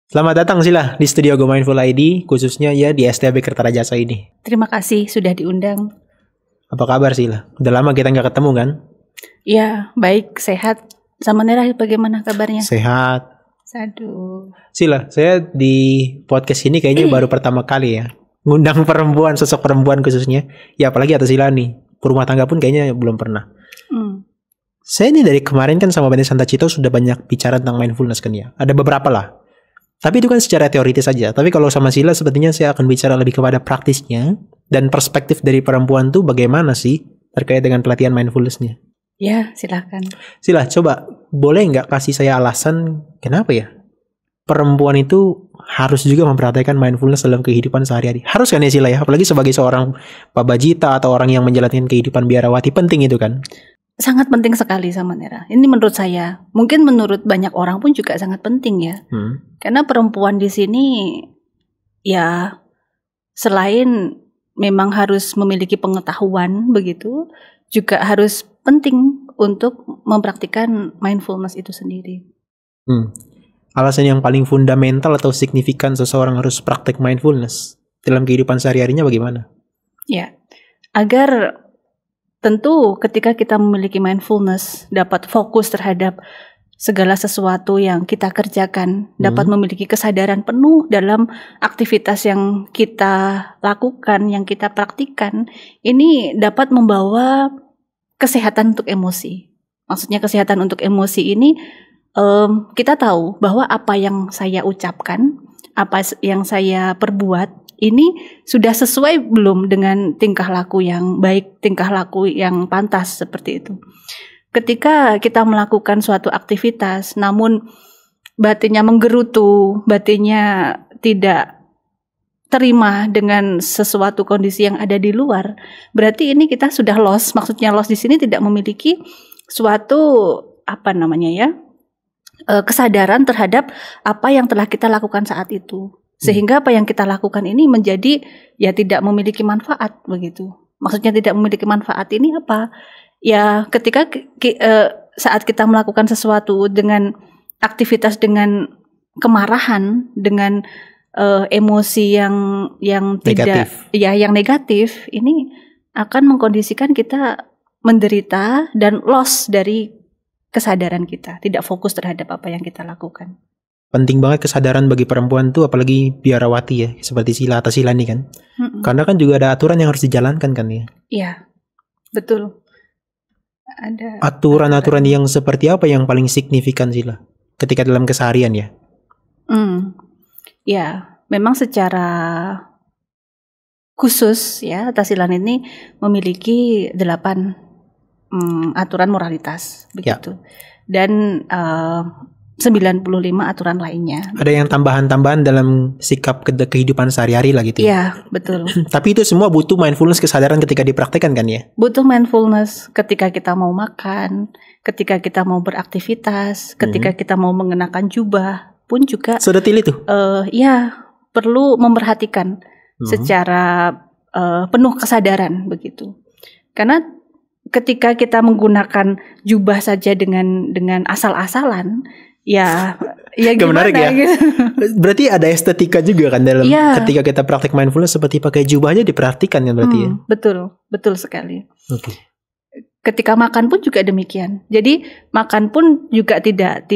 Selamat datang Sila di studio Go Mindful ID, khususnya ya di STB Kertarajasa ini. Terima kasih sudah diundang. Apa kabar Sila? Udah lama kita nggak ketemu kan? Ya, baik, sehat. Sama Nera bagaimana kabarnya? Sehat. Aduh. Sila, saya di podcast ini kayaknya baru pertama kali ya ngundang perempuan, sosok perempuan khususnya. Ya apalagi atas Sila nih, rumah tangga pun kayaknya belum pernah. Saya ini dari kemarin kan sama Bani Santa Cito sudah banyak bicara tentang mindfulness kan ya. Ada beberapa lah. Tapi itu kan secara teoritis saja. Tapi kalau sama Sila sepertinya saya akan bicara lebih kepada praktisnya. Dan perspektif dari perempuan tuh bagaimana sih terkait dengan pelatihan mindfulness-nya. Ya, silakan. Sila, coba boleh nggak kasih saya alasan kenapa ya perempuan itu harus juga memperhatikan mindfulness dalam kehidupan sehari-hari. Harus kan ya Sila ya? Apalagi sebagai seorang pabajita atau orang yang menjalankan kehidupan biarawati, penting itu kan? Sangat penting sekali sama Nera. Ini menurut saya, mungkin menurut banyak orang pun juga sangat penting ya. Karena perempuan di sini ya selain memang harus memiliki pengetahuan begitu, juga harus penting untuk mempraktikkan mindfulness itu sendiri. Alasan yang paling fundamental atau signifikan seseorang harus praktek mindfulness dalam kehidupan sehari-harinya bagaimana? Ya, agar tentu ketika kita memiliki mindfulness, dapat fokus terhadap segala sesuatu yang kita kerjakan, dapat memiliki kesadaran penuh dalam aktivitas yang kita lakukan, yang kita praktikkan, ini dapat membawa kesehatan untuk emosi. Maksudnya kesehatan untuk emosi ini, kita tahu bahwa apa yang saya ucapkan, apa yang saya perbuat, ini sudah sesuai belum dengan tingkah laku yang baik, tingkah laku yang pantas seperti itu. Ketika kita melakukan suatu aktivitas, namun batinnya menggerutu, batinnya tidak terima dengan sesuatu kondisi yang ada di luar, berarti ini kita sudah lost. Maksudnya lost di sini tidak memiliki suatu kesadaran terhadap apa yang telah kita lakukan saat itu. Sehingga apa yang kita lakukan ini menjadi ya tidak memiliki manfaat begitu. Maksudnya tidak memiliki manfaat ini apa? Ya ketika saat kita melakukan sesuatu dengan aktivitas dengan kemarahan, dengan emosi yang tidak yang negatif, ini akan mengkondisikan kita menderita dan loss dari kesadaran kita, tidak fokus terhadap apa yang kita lakukan. Penting banget kesadaran bagi perempuan tuh, apalagi biarawati ya, seperti Sila atau Sila nih kan. Karena kan juga ada aturan yang harus dijalankan kan ya. Iya, betul. Ada aturan-aturan yang seperti apa yang paling signifikan Sila ketika dalam keseharian ya? Ya, memang secara khusus ya, Tasilan ini memiliki 8 aturan moralitas begitu. Dan 95 aturan lainnya. Ada yang tambahan-tambahan dalam sikap kehidupan sehari-hari lah gitu ya? Iya, betul. Tapi itu semua butuh mindfulness, kesadaran ketika dipraktekkan kan ya? Butuh mindfulness ketika kita mau makan, ketika kita mau beraktivitas, ketika kita mau mengenakan jubah pun juga. Sedetil itu? Ya, perlu memperhatikan secara penuh kesadaran begitu. Karena ketika kita menggunakan jubah saja dengan asal-asalan, ya gimana menarik ya? Gitu. Berarti ada estetika juga kan dalam ketika kita praktek mindfulness, seperti pakai jubah aja diperhatikan kan berarti ya? Betul sekali. Ketika makan pun juga demikian. Jadi makan pun juga tidak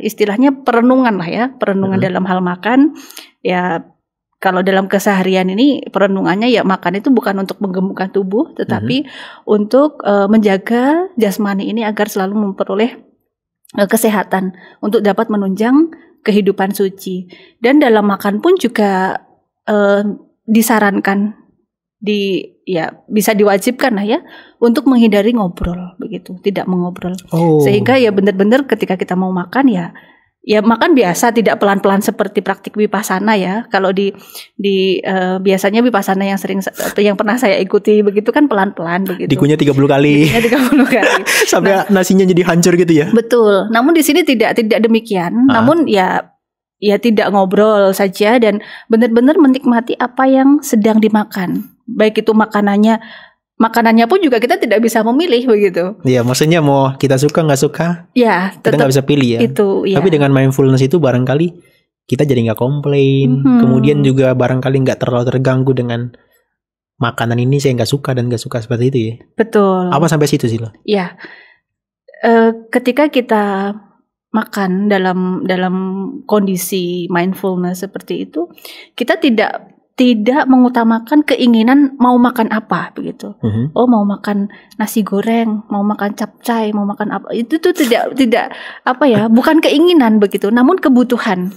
istilahnya perenungan lah ya, perenungan dalam hal makan. Ya kalau dalam keseharian ini perenungannya ya makan itu bukan untuk menggemukkan tubuh, tetapi untuk menjaga jasmani ini agar selalu memperoleh kesehatan untuk dapat menunjang kehidupan suci. Dan dalam makan pun juga disarankan bisa diwajibkan lah ya untuk menghindari ngobrol begitu, tidak mengobrol. Sehingga ya benar-benar ketika kita mau makan ya makan biasa, tidak pelan-pelan seperti praktik vipassana ya. Kalau di biasanya vipassana yang pernah saya ikuti begitu kan pelan-pelan begitu. Dikunyah 30 kali. Dikunyah 30 kali. Sampai nasinya jadi hancur gitu ya. Betul. Namun di sini tidak demikian. Namun ya tidak ngobrol saja dan benar-benar menikmati apa yang sedang dimakan. Baik itu makanannya makanannya pun juga kita tidak bisa memilih begitu. Iya, maksudnya mau kita suka nggak suka, ya kita nggak bisa pilih ya. Itu, ya. Tapi dengan mindfulness itu barangkali kita jadi nggak komplain, kemudian juga barangkali nggak terlalu terganggu dengan makanan ini saya nggak suka dan nggak suka seperti itu ya. Betul. Apa sampai situ sih lo? Ya, ketika kita makan dalam kondisi mindfulness seperti itu, kita tidak mengutamakan keinginan mau makan apa begitu. Oh, mau makan nasi goreng, mau makan capcay, mau makan apa. Itu tuh tidak apa ya, bukan keinginan begitu, namun kebutuhan.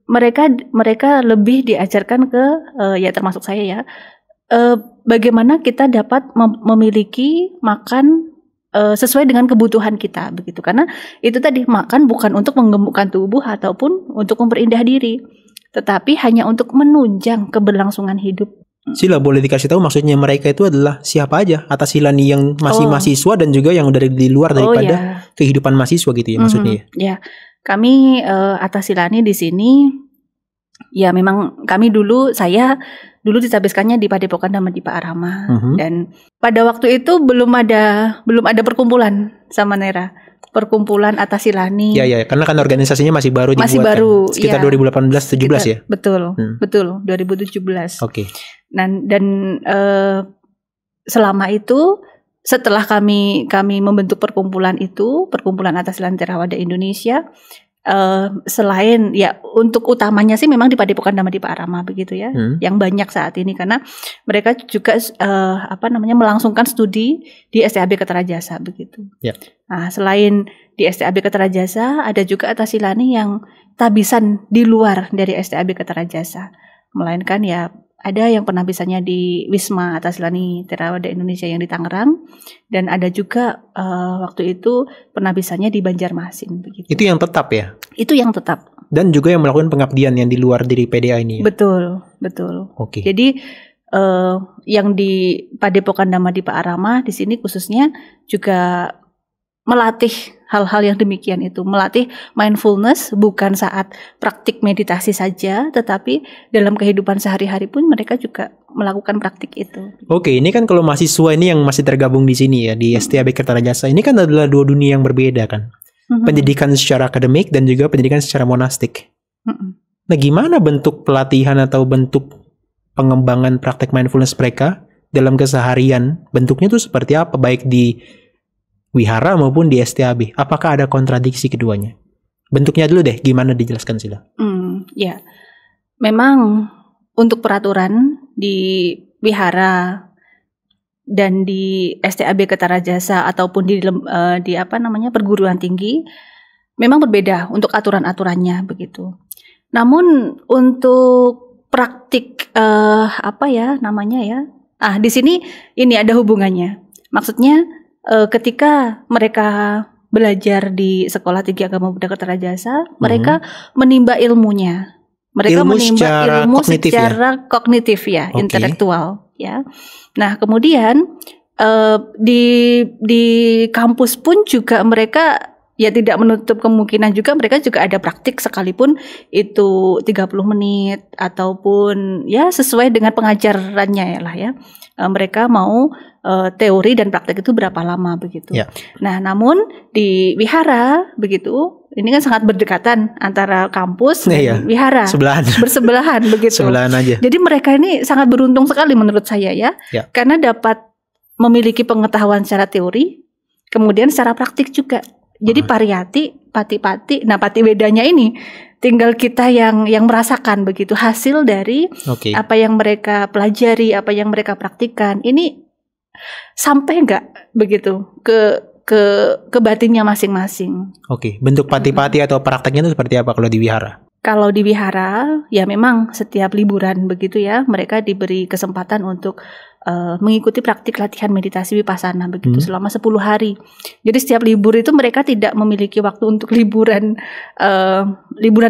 Mereka lebih diajarkan ke ya termasuk saya ya. Bagaimana kita dapat memiliki makan sesuai dengan kebutuhan kita begitu. Karena itu tadi, makan bukan untuk menggemukkan tubuh ataupun untuk memperindah diri, tetapi hanya untuk menunjang keberlangsungan hidup. Sila, boleh dikasih tahu maksudnya mereka itu adalah siapa aja? Atas Silani yang masih mahasiswa dan juga yang dari di luar daripada kehidupan mahasiswa gitu ya maksudnya ya? Ya, kami Atas Silani di sini ya memang kami saya dulu ditabiskannya di Padepokan Dhammadippa Arama dan pada waktu itu belum ada perkumpulan sama Nera. Perkumpulan Atas Silani. Ya, karena kan organisasinya masih baru dibuat. Masih baru, kan? Sekitar 2018-17 ya? Betul, 2017. Oke. Dan selama itu, setelah kami membentuk perkumpulan itu, Perkumpulan Atas Silani Theravada Indonesia, selain ya untuk utamanya sih memang di Padepokan Dhammadippa Arama begitu ya, yang banyak saat ini karena mereka juga melangsungkan studi di STAB Ketarajasa begitu. Yeah. Nah, selain di STAB Ketarajasa ada juga Atas Silani yang tabisan di luar dari STAB Ketarajasa, melainkan ya ada yang penabisannya di Wisma Atas Silani Theravada Indonesia yang di Tangerang, dan ada juga waktu itu penabisannya di Banjarmasin begitu. Itu yang tetap ya? Itu yang tetap. Dan juga yang melakukan pengabdian yang di luar dari PDA ini ya? Betul. Oke. Jadi yang di Padepokan Dhammadippa Arama di sini khususnya juga melatih hal-hal yang demikian itu, melatih mindfulness bukan saat praktik meditasi saja, tetapi dalam kehidupan sehari-hari pun mereka juga melakukan praktik itu. Oke, ini kan kalau mahasiswa ini yang masih tergabung di sini ya di STAB Kertarajasa, ini kan adalah dua dunia yang berbeda kan, pendidikan secara akademik dan juga pendidikan secara monastik. Nah, gimana bentuk pelatihan atau bentuk pengembangan praktek mindfulness mereka dalam keseharian? Bentuknya tuh seperti apa, baik di wihara maupun di STAB? Apakah ada kontradiksi keduanya? Bentuknya dulu deh, gimana dijelaskan Sila? Ya, memang untuk peraturan di wihara dan di STAB Ketarajasa ataupun di perguruan tinggi memang berbeda untuk aturan-aturannya begitu. Namun untuk praktik di sini ini ada hubungannya. Maksudnya ketika mereka belajar di Sekolah Tinggi Agama Buddha Kertarajasa, mereka menimba ilmunya. Mereka menimba ilmu secara kognitif ya, intelektual ya. Nah, kemudian di kampus pun juga mereka ya tidak menutup kemungkinan juga mereka juga ada praktik sekalipun itu 30 menit ataupun ya sesuai dengan pengajarannya ya lah ya. Mereka mau teori dan praktek itu berapa lama begitu. Yeah. Nah, namun di wihara begitu, ini kan sangat berdekatan antara kampus dan wihara, bersebelahan begitu. Sebelahan aja. Jadi mereka ini sangat beruntung sekali menurut saya ya, karena dapat memiliki pengetahuan secara teori, kemudian secara praktik juga. Jadi pariyati, pati-pati, nah pati bedanya ini tinggal kita yang merasakan begitu hasil dari apa yang mereka pelajari, apa yang mereka praktikkan. Ini sampai enggak begitu ke batinnya masing-masing. Oke, bentuk pati-pati atau prakteknya itu seperti apa kalau di wihara? Kalau di wihara ya memang setiap liburan begitu ya, mereka diberi kesempatan untuk mengikuti praktik latihan meditasi vipassana begitu selama 10 hari. Jadi setiap libur itu mereka tidak memiliki waktu untuk liburan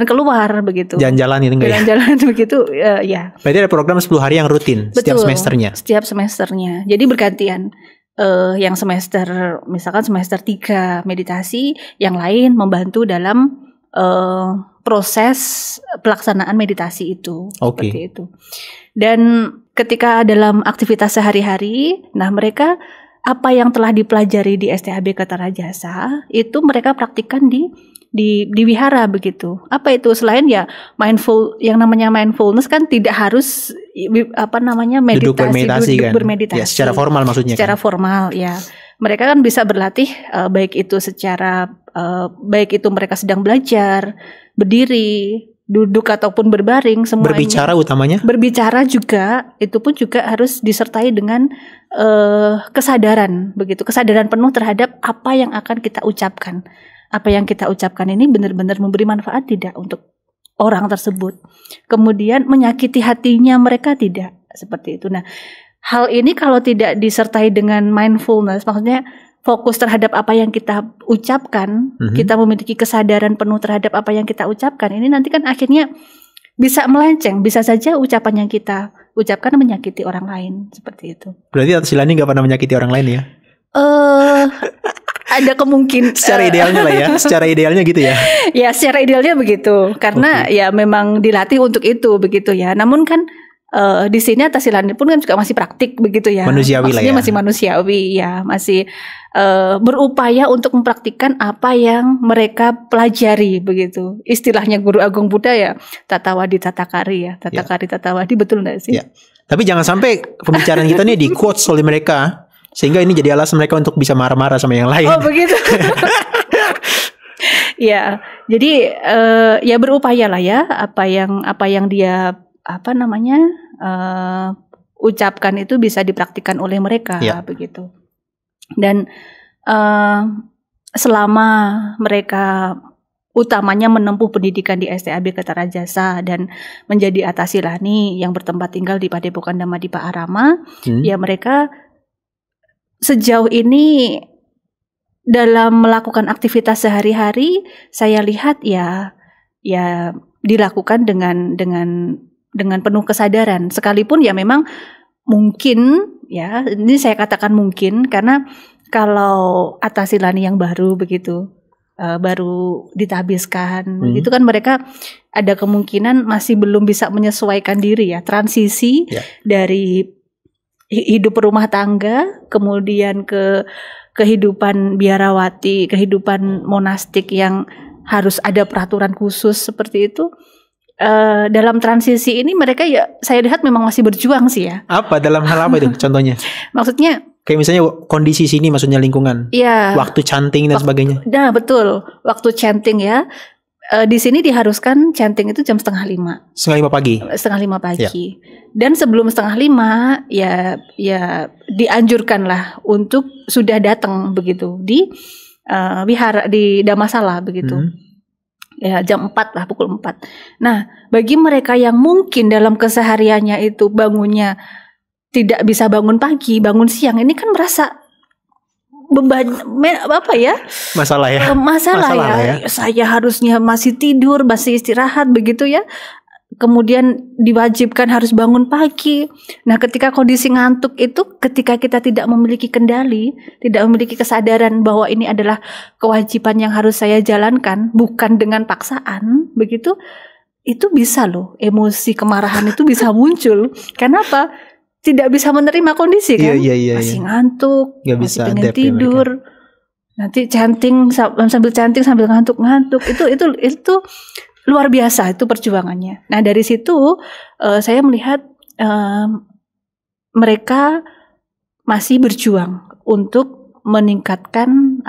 keluar begitu. Jalan-jalan itu enggak Jalan-jalan begitu ya. Berarti ada program 10 hari yang rutin. Betul, setiap semesternya. Setiap semesternya. Jadi bergantian. Yang misalkan semester 3 meditasi, yang lain membantu dalam proses pelaksanaan meditasi itu. Seperti itu. Dan ketika dalam aktivitas sehari-hari, nah mereka apa yang telah dipelajari di STAB Kertarajasa itu mereka praktikkan di wihara begitu. Apa itu? Selain ya yang namanya mindfulness kan tidak harus meditasi, duduk bermeditasi. Ya, secara formal maksudnya. Secara formal ya. Mereka kan bisa berlatih baik itu mereka sedang belajar, berdiri, duduk ataupun berbaring, semuanya. Berbicara utamanya? Berbicara juga, itu pun juga harus disertai dengan kesadaran begitu, kesadaran penuh terhadap apa yang akan kita ucapkan. Apa yang kita ucapkan ini benar-benar memberi manfaat tidak untuk orang tersebut. Kemudian menyakiti hatinya mereka tidak, seperti itu. Nah, hal ini kalau tidak disertai dengan mindfulness, maksudnya fokus terhadap apa yang kita ucapkan, kita memiliki kesadaran penuh terhadap apa yang kita ucapkan, ini nanti kan akhirnya bisa melenceng, bisa saja ucapan yang kita ucapkan menyakiti orang lain, seperti itu. Berarti Atas Silani nggak pernah menyakiti orang lain ya? Ada kemungkinan. Secara idealnya lah ya, secara idealnya gitu ya? Ya, secara idealnya begitu, karena ya memang dilatih untuk itu begitu ya. Namun kan di sini Atas Silani pun kan juga masih praktik begitu ya. Manusiawi lah ya. Masih manusiawi ya, masih berupaya untuk mempraktikkan apa yang mereka pelajari begitu. Istilahnya Guru Agung Buddha ya, tatawadi tatakari ya, tatakari tatawadi, betul nggak sih? Ya. Tapi jangan sampai pembicaraan kita nih di quotes oleh mereka sehingga ini jadi alasan mereka untuk bisa marah-marah sama yang lain. Oh begitu. Ya, jadi ya berupaya lah ya apa yang dia ucapkan itu bisa dipraktikkan oleh mereka begitu. Dan selama mereka utamanya menempuh pendidikan di STAB Kertarajasa dan menjadi Atas Silani yang bertempat tinggal di Padepokan Dhammadippa Arama, ya mereka sejauh ini dalam melakukan aktivitas sehari-hari saya lihat ya dilakukan dengan penuh kesadaran, sekalipun ya memang mungkin ya, ini saya katakan mungkin karena kalau Atas Silani yang baru begitu, baru ditabiskan begitu kan, mereka ada kemungkinan masih belum bisa menyesuaikan diri ya, transisi dari hidup rumah tangga kemudian ke kehidupan biarawati, kehidupan monastik yang harus ada peraturan khusus seperti itu. Dalam transisi ini mereka ya saya lihat memang masih berjuang sih ya. Apa dalam hal apa itu contohnya? Maksudnya kayak misalnya kondisi sini, maksudnya lingkungan. Iya. Waktu chanting dan sebagainya. Nah betul, waktu chanting ya. Di sini diharuskan chanting itu jam 4:30. 4:30 pagi. 4:30 pagi. Ya. Dan sebelum 4:30 ya dianjurkan lah untuk sudah datang begitu di wihara di Dhammasala begitu. Ya jam 4 lah, pukul 4. Nah bagi mereka yang mungkin dalam kesehariannya itu bangunnya tidak bisa bangun pagi, bangun siang, ini kan merasa beban masalah ya. Saya harusnya masih tidur, masih istirahat begitu ya. Kemudian diwajibkan harus bangun pagi. Nah, ketika kondisi ngantuk itu, ketika kita tidak memiliki kendali, tidak memiliki kesadaran bahwa ini adalah kewajiban yang harus saya jalankan, bukan dengan paksaan, begitu, itu bisa loh, emosi kemarahan itu bisa muncul. Kenapa? Tidak bisa menerima kondisi kan, masih ngantuk, masih pengen tidur, nanti chanting sambil ngantuk, itu luar biasa itu perjuangannya. Nah dari situ saya melihat mereka masih berjuang untuk meningkatkan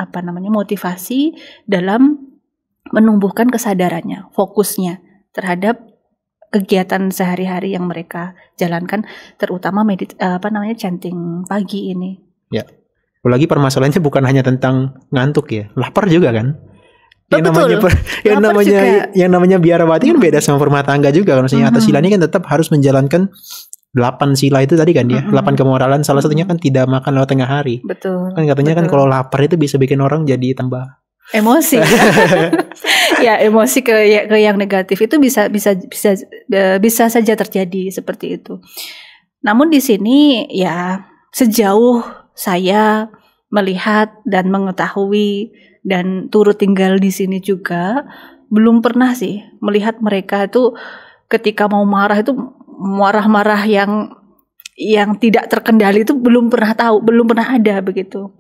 motivasi dalam menumbuhkan kesadarannya, fokusnya terhadap kegiatan sehari-hari yang mereka jalankan, terutama chanting pagi ini. Ya, apalagi permasalahannya bukan hanya tentang ngantuk ya, lapar juga kan. Yang namanya biarawati kan beda sama rumah tangga juga. Kalau misalnya Atas Silani kan tetap harus menjalankan 8 sila itu tadi kan ya, 8 kemoralan. Salah satunya kan tidak makan lewat tengah hari. Betul. Kan katanya kan kalau lapar itu bisa bikin orang jadi tambah emosi. Ya, emosi ke yang negatif itu bisa saja terjadi seperti itu. Namun di sini ya sejauh saya melihat dan mengetahui dan turut tinggal di sini juga, belum pernah sih melihat mereka itu ketika mau marah itu marah-marah yang yang tidak terkendali itu belum pernah tahu, belum pernah ada begitu.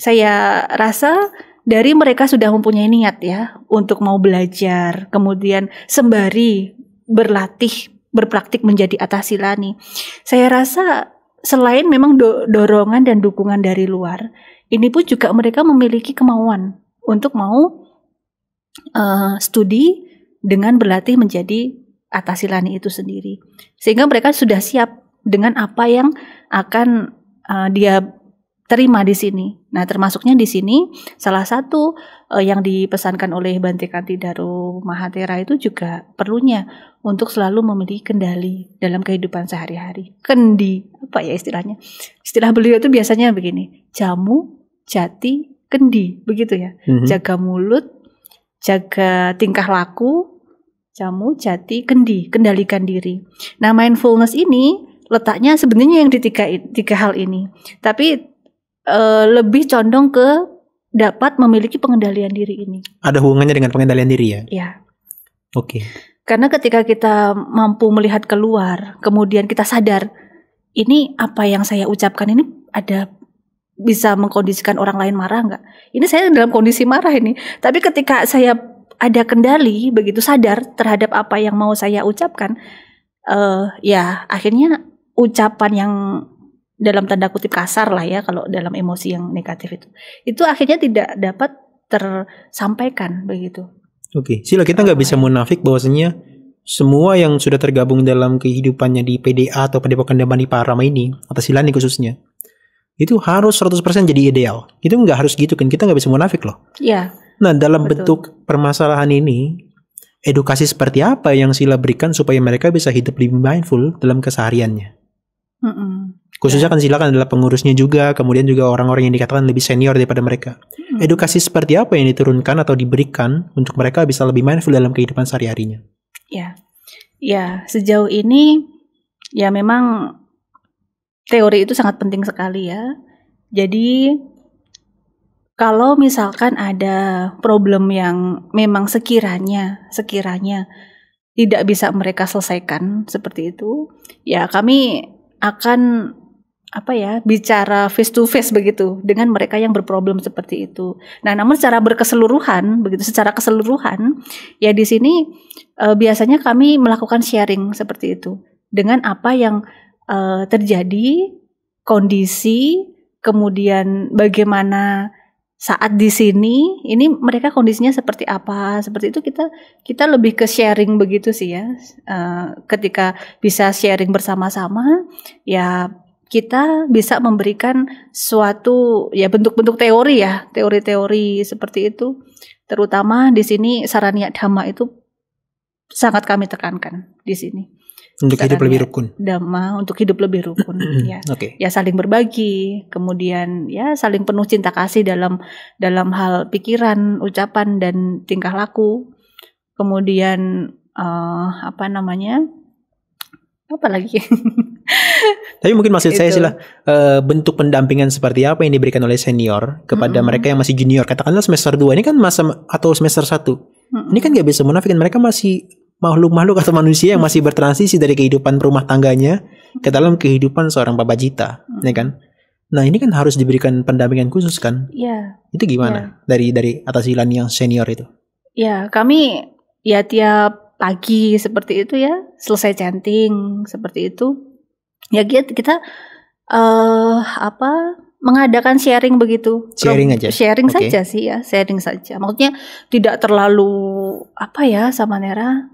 Saya rasa dari mereka sudah mempunyai niat ya untuk mau belajar, kemudian sembari berlatih, berpraktik menjadi atasilani. Saya rasa selain memang dorongan dan dukungan dari luar, ini pun juga mereka memiliki kemauan untuk mau studi dengan berlatih menjadi atasilani itu sendiri. Sehingga mereka sudah siap dengan apa yang akan dia terima di sini. Nah, termasuknya di sini salah satu yang dipesankan oleh Bante Kanti Daru Mahatera itu juga perlunya untuk selalu memiliki kendali dalam kehidupan sehari-hari. Kendi, apa ya istilahnya? Istilah beliau itu biasanya begini, jamu, jati, kendi, begitu ya. Jaga mulut, jaga tingkah laku, jamu, jati, kendi, kendalikan diri. Nah, mindfulness ini letaknya sebenarnya yang di tiga hal ini. Tapi lebih condong ke dapat memiliki pengendalian diri ini. Ada hubungannya dengan pengendalian diri ya? Ya. Oke. Karena ketika kita mampu melihat keluar, kemudian kita sadar, ini apa yang saya ucapkan ini ada bisa mengkondisikan orang lain marah nggak? Ini saya dalam kondisi marah ini. Tapi ketika saya ada kendali, begitu sadar terhadap apa yang mau saya ucapkan, ya akhirnya ucapan yang dalam tanda kutip kasar lah ya kalau dalam emosi yang negatif itu akhirnya tidak dapat tersampaikan begitu. Oke, Sila, kita nggak bisa munafik bahwasanya semua yang sudah tergabung dalam kehidupannya di PDA atau Padepokan Dhamma Parama ini, atau Silani khususnya, itu harus 100% jadi ideal. Itu nggak harus gitu kan, kita nggak bisa munafik loh. Iya. Nah, dalam bentuk permasalahan ini, edukasi seperti apa yang Sila berikan supaya mereka bisa hidup lebih mindful dalam kesehariannya? Khususnya kan Sila kan adalah pengurusnya juga, kemudian juga orang-orang yang dikatakan lebih senior daripada mereka. Edukasi seperti apa yang diturunkan atau diberikan untuk mereka bisa lebih mindful dalam kehidupan sehari-harinya? Ya, sejauh ini ya memang teori itu sangat penting sekali ya. Jadi kalau misalkan ada problem yang memang sekiranya tidak bisa mereka selesaikan seperti itu, ya kami akan bicara face to face begitu dengan mereka yang berproblem seperti itu. Nah, namun secara keseluruhan ya di sini biasanya kami melakukan sharing seperti itu dengan apa yang terjadi, kondisi, kemudian bagaimana saat di sini ini mereka kondisinya seperti apa, seperti itu kita lebih ke sharing begitu sih ya. Ketika bisa sharing bersama-sama ya kita bisa memberikan suatu ya bentuk-bentuk teori seperti itu. Terutama di sini Saraniya Dhamma itu sangat kami tekankan di sini. Untuk hidup lebih rukun. Dhamma untuk hidup lebih rukun ya. Ya saling berbagi, kemudian ya saling penuh cinta kasih dalam hal pikiran, ucapan dan tingkah laku. Kemudian apa lagi? Tapi mungkin maksud saya sih lah bentuk pendampingan seperti apa yang diberikan oleh senior kepada mereka yang masih junior. Katakanlah semester 2 ini kan masa atau semester 1. Ini kan gak bisa munafikin, mereka masih makhluk-makhluk atau manusia yang masih bertransisi dari kehidupan rumah tangganya ke dalam kehidupan seorang babajita, ya kan? Nah, ini kan harus diberikan pendampingan khusus kan? Iya. Itu gimana dari atasilan yang senior itu? Ya, kami ya tiap pagi seperti itu ya, selesai chanting seperti itu. Ya kita mengadakan sharing begitu. Sharing aja. Sharing saja sih ya, sharing saja. Maksudnya tidak terlalu Samanera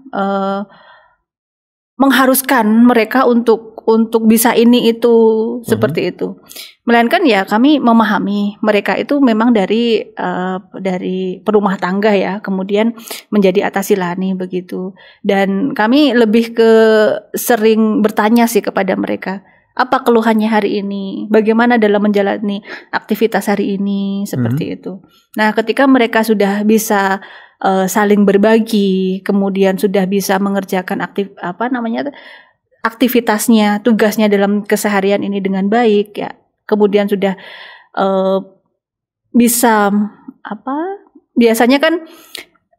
mengharuskan mereka untuk bisa ini itu seperti itu. Melainkan ya kami memahami mereka itu memang dari perumah tangga ya, kemudian menjadi atasilani begitu. Dan kami lebih ke sering bertanya sih kepada mereka, apa keluhannya hari ini, bagaimana dalam menjalani aktivitas hari ini seperti itu. Nah, ketika mereka sudah bisa saling berbagi, kemudian sudah bisa mengerjakan aktivitasnya, tugasnya dalam keseharian ini dengan baik ya. Kemudian sudah bisa biasanya kan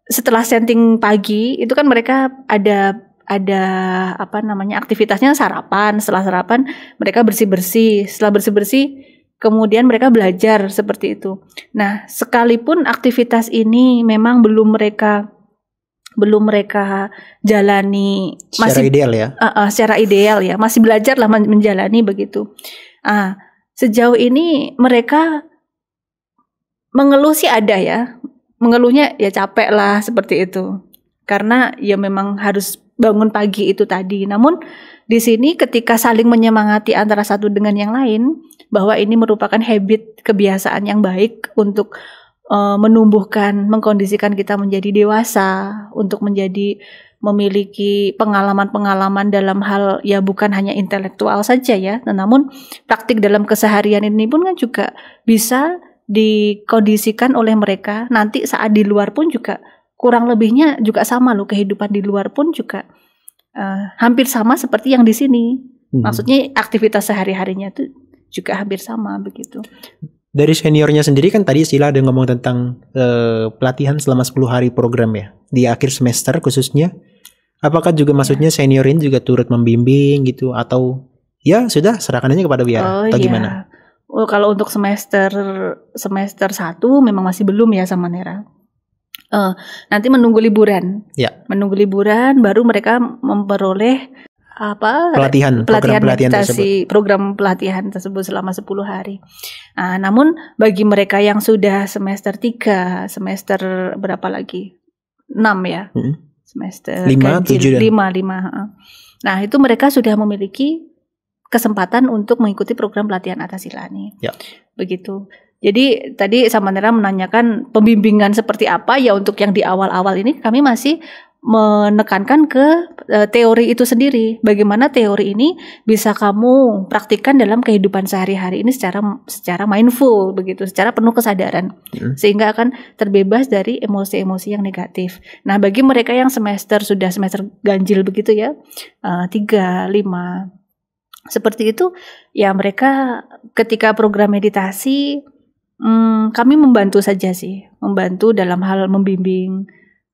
setelah chanting pagi itu kan mereka ada ada aktivitasnya sarapan. Setelah sarapan mereka bersih-bersih. Setelah bersih-bersih kemudian mereka belajar seperti itu. Nah, sekalipun aktivitas ini memang belum mereka jalani secara ideal ya. Secara ideal ya, masih belajar lah menjalani begitu. Sejauh ini mereka mengeluh sih ada ya. Mengeluhnya ya capek lah seperti itu. Karena ya memang harus bangun pagi itu tadi. Namun di sini ketika saling menyemangati antara satu dengan yang lain, bahwa ini merupakan habit, kebiasaan yang baik untuk menumbuhkan, mengkondisikan kita menjadi dewasa, untuk memiliki pengalaman-pengalaman dalam hal ya bukan hanya intelektual saja ya, namun praktik dalam keseharian ini pun kan juga bisa dikondisikan oleh mereka nanti saat di luar pun juga kurang lebihnya juga sama loh, kehidupan di luar pun juga hampir sama seperti yang di sini. Maksudnya aktivitas sehari-harinya itu juga hampir sama begitu. Dari seniornya sendiri kan tadi Sila ada ngomong tentang pelatihan selama 10 hari program ya, di akhir semester khususnya. Apakah juga maksudnya senior ini juga turut membimbing gitu, atau ya sudah serahkan aja kepada biara atau gimana? Kalau untuk semester 1 memang masih belum ya sama Nera. Nanti menunggu liburan. Ya. Menunggu liburan baru mereka memperoleh program pelatihan tersebut selama 10 hari. Namun bagi mereka yang sudah semester 3, semester berapa lagi? 6 ya. Semester 5, 7 Nah, itu mereka sudah memiliki kesempatan untuk mengikuti program pelatihan Atasilani. Ya. Begitu. Jadi tadi Samantha menanyakan pembimbingan seperti apa ya untuk yang di awal-awal ini, kami masih menekankan ke teori itu sendiri. Bagaimana teori ini bisa kamu praktikkan dalam kehidupan sehari-hari ini secara mindful begitu, secara penuh kesadaran. Sehingga akan terbebas dari emosi-emosi yang negatif. Nah, bagi mereka yang sudah semester ganjil begitu ya, 3, 5 seperti itu, ya mereka ketika program meditasi kami membantu saja sih, membantu dalam hal membimbing.